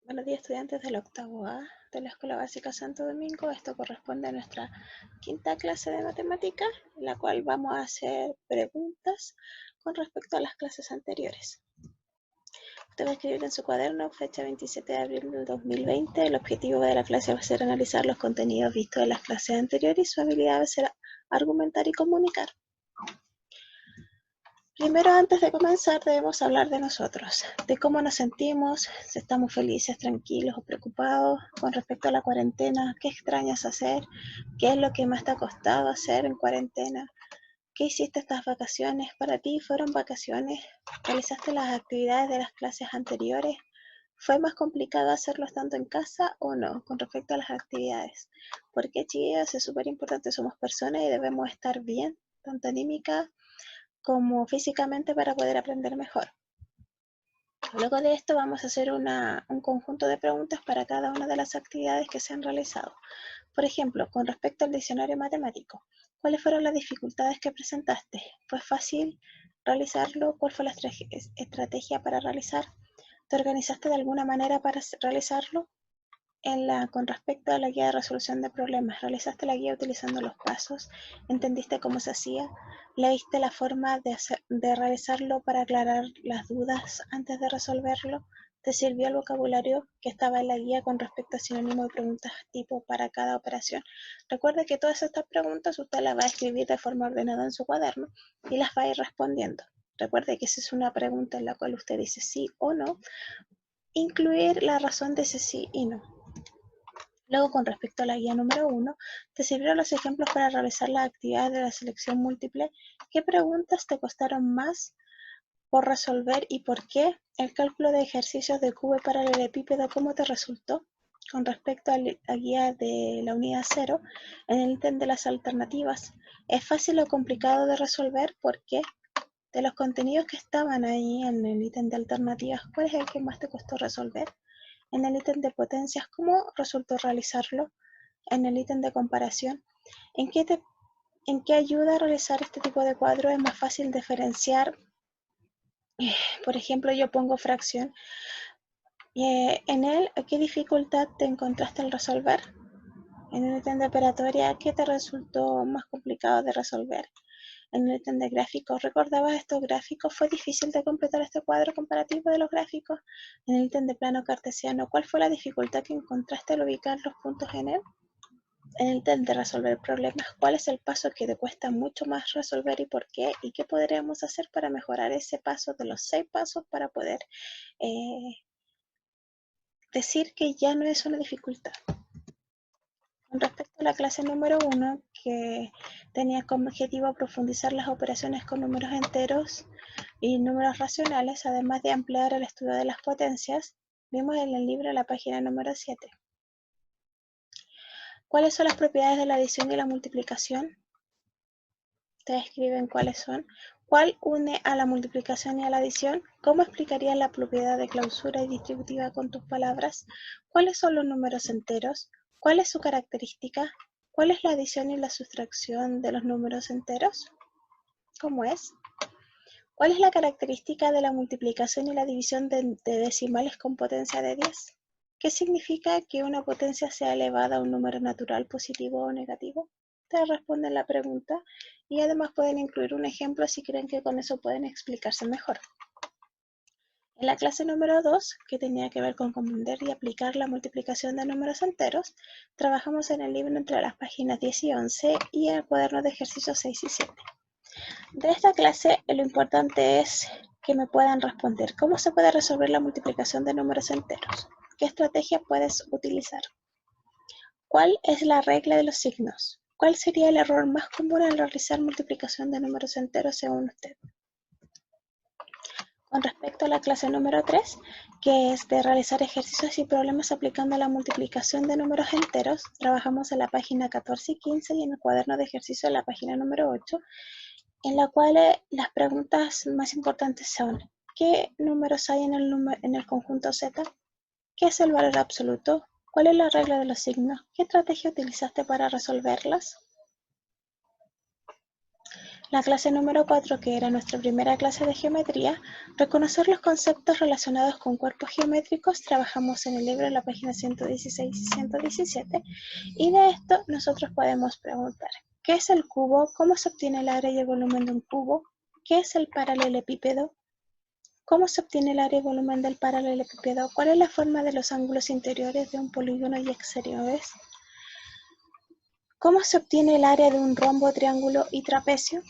Buenos días, estudiantes del octavo A de la Escuela Básica Santo Domingo. Esto corresponde a nuestra quinta clase de matemática, en la cual vamos a hacer preguntas con respecto a las clases anteriores. Usted va a escribir en su cuaderno, fecha 27 de abril del 2020. El objetivo de la clase va a ser analizar los contenidos vistos en las clases anteriores y su habilidad va a ser argumentar y comunicar. Primero, antes de comenzar, debemos hablar de nosotros, de cómo nos sentimos, si estamos felices, tranquilos o preocupados con respecto a la cuarentena, qué extrañas hacer, qué es lo que más te ha costado hacer en cuarentena, qué hiciste estas vacaciones. ¿Para ti fueron vacaciones? ¿Realizaste las actividades de las clases anteriores? ¿Fue más complicado hacerlo estando en casa o no con respecto a las actividades? Porque, chicas, es súper importante, somos personas y debemos estar bien, tanto anímica como físicamente, para poder aprender mejor. Luego de esto vamos a hacer un conjunto de preguntas para cada una de las actividades que se han realizado. Por ejemplo, con respecto al diccionario matemático, ¿cuáles fueron las dificultades que presentaste? ¿Fue fácil realizarlo? ¿Cuál fue la estrategia para realizar? ¿Te organizaste de alguna manera para realizarlo? Con respecto a la guía de resolución de problemas, ¿realizaste la guía utilizando los pasos? ¿Entendiste cómo se hacía? ¿Leíste la forma de realizarlo para aclarar las dudas antes de resolverlo? ¿Te sirvió el vocabulario que estaba en la guía con respecto a sinónimo y preguntas tipo para cada operación? Recuerde que todas estas preguntas usted las va a escribir de forma ordenada en su cuaderno y las va a ir respondiendo. Recuerde que esa es una pregunta en la cual usted dice sí o no. Incluir la razón de ese sí y no. Luego, con respecto a la guía número 1, te sirvieron los ejemplos para realizar las actividades de la selección múltiple. ¿Qué preguntas te costaron más por resolver y por qué? El cálculo de ejercicios de cubo y paralelepípedo, ¿cómo te resultó? Con respecto a la guía de la unidad 0, en el ítem de las alternativas, ¿es fácil o complicado de resolver? ¿Por qué? De los contenidos que estaban ahí en el ítem de alternativas, ¿cuál es el que más te costó resolver? En el ítem de potencias, ¿cómo resultó realizarlo? En el ítem de comparación, ¿en qué ayuda a realizar este tipo de cuadro? Es más fácil diferenciar. Por ejemplo, yo pongo fracción. En él, ¿qué dificultad te encontraste al resolver? En el ítem de operatoria, ¿qué te resultó más complicado de resolver? En el ítem de gráficos, ¿recordabas estos gráficos? ¿Fue difícil de completar este cuadro comparativo de los gráficos? En el ítem de plano cartesiano, ¿cuál fue la dificultad que encontraste al ubicar los puntos en él? En el ítem de resolver problemas, ¿cuál es el paso que te cuesta mucho más resolver y por qué? ¿Y qué podríamos hacer para mejorar ese paso de los 6 pasos para poder decir que ya no es una dificultad? Con respecto a la clase número 1, que tenía como objetivo profundizar las operaciones con números enteros y números racionales, además de ampliar el estudio de las potencias, vimos en el libro la página número 7. ¿Cuáles son las propiedades de la adición y la multiplicación? Te escriben cuáles son. ¿Cuál une a la multiplicación y a la adición? ¿Cómo explicarías la propiedad de clausura y distributiva con tus palabras? ¿Cuáles son los números enteros? ¿Cuál es su característica? ¿Cuál es la adición y la sustracción de los números enteros? ¿Cómo es? ¿Cuál es la característica de la multiplicación y la división de decimales con potencia de 10? ¿Qué significa que una potencia sea elevada a un número natural positivo o negativo? Te responden la pregunta y además pueden incluir un ejemplo si creen que con eso pueden explicarse mejor. En la clase número 2, que tenía que ver con comprender y aplicar la multiplicación de números enteros, trabajamos en el libro entre las páginas 10 y 11 y en el cuaderno de ejercicios 6 y 7. De esta clase, lo importante es que me puedan responder cómo se puede resolver la multiplicación de números enteros, qué estrategia puedes utilizar, cuál es la regla de los signos, cuál sería el error más común al realizar multiplicación de números enteros según usted. Con respecto a la clase número 3, que es de realizar ejercicios y problemas aplicando la multiplicación de números enteros, trabajamos en la página 14 y 15 y en el cuaderno de ejercicio en la página número 8, en la cual las preguntas más importantes son: ¿qué números hay en el conjunto Z? ¿Qué es el valor absoluto? ¿Cuál es la regla de los signos? ¿Qué estrategia utilizaste para resolverlas? La clase número 4, que era nuestra primera clase de geometría, reconocer los conceptos relacionados con cuerpos geométricos, trabajamos en el libro en la página 116 y 117, y de esto nosotros podemos preguntar, ¿qué es el cubo? ¿Cómo se obtiene el área y el volumen de un cubo? ¿Qué es el paralelepípedo? ¿Cómo se obtiene el área y volumen del paralelepípedo? ¿Cuál es la forma de los ángulos interiores de un polígono y exteriores? ¿Cómo se obtiene el área de un rombo, triángulo y trapecio?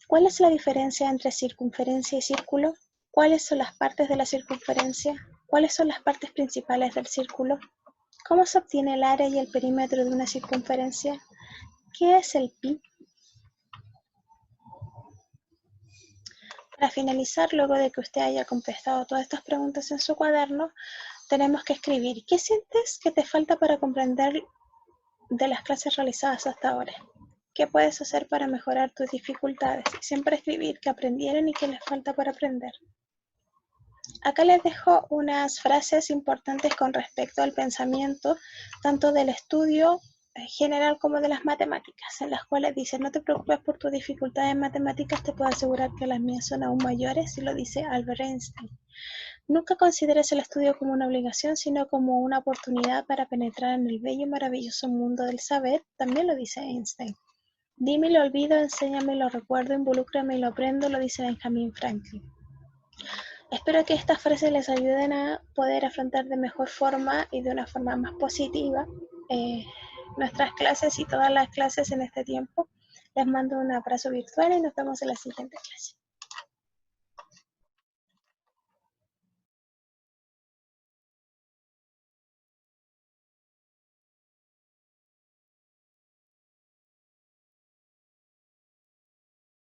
¿Cuál es la diferencia entre circunferencia y círculo? ¿Cuáles son las partes de la circunferencia? ¿Cuáles son las partes principales del círculo? ¿Cómo se obtiene el área y el perímetro de una circunferencia? ¿Qué es el pi? Para finalizar, luego de que usted haya contestado todas estas preguntas en su cuaderno, tenemos que escribir ¿qué sientes que te falta para comprender de las clases realizadas hasta ahora? ¿Qué puedes hacer para mejorar tus dificultades? Y siempre escribir qué aprendieron y qué les falta por aprender. Acá les dejo unas frases importantes con respecto al pensamiento, tanto del estudio general como de las matemáticas, en las cuales dice, no te preocupes por tus dificultades en matemáticas, te puedo asegurar que las mías son aún mayores, y lo dice Albert Einstein. Nunca consideres el estudio como una obligación, sino como una oportunidad para penetrar en el bello y maravilloso mundo del saber, también lo dice Einstein. Dime y lo olvido, enséñame y lo recuerdo, involúcrame y lo aprendo, lo dice Benjamin Franklin. Espero que estas frases les ayuden a poder afrontar de mejor forma y de una forma más positiva nuestras clases y todas las clases en este tiempo. Les mando un abrazo virtual y nos vemos en la siguiente clase.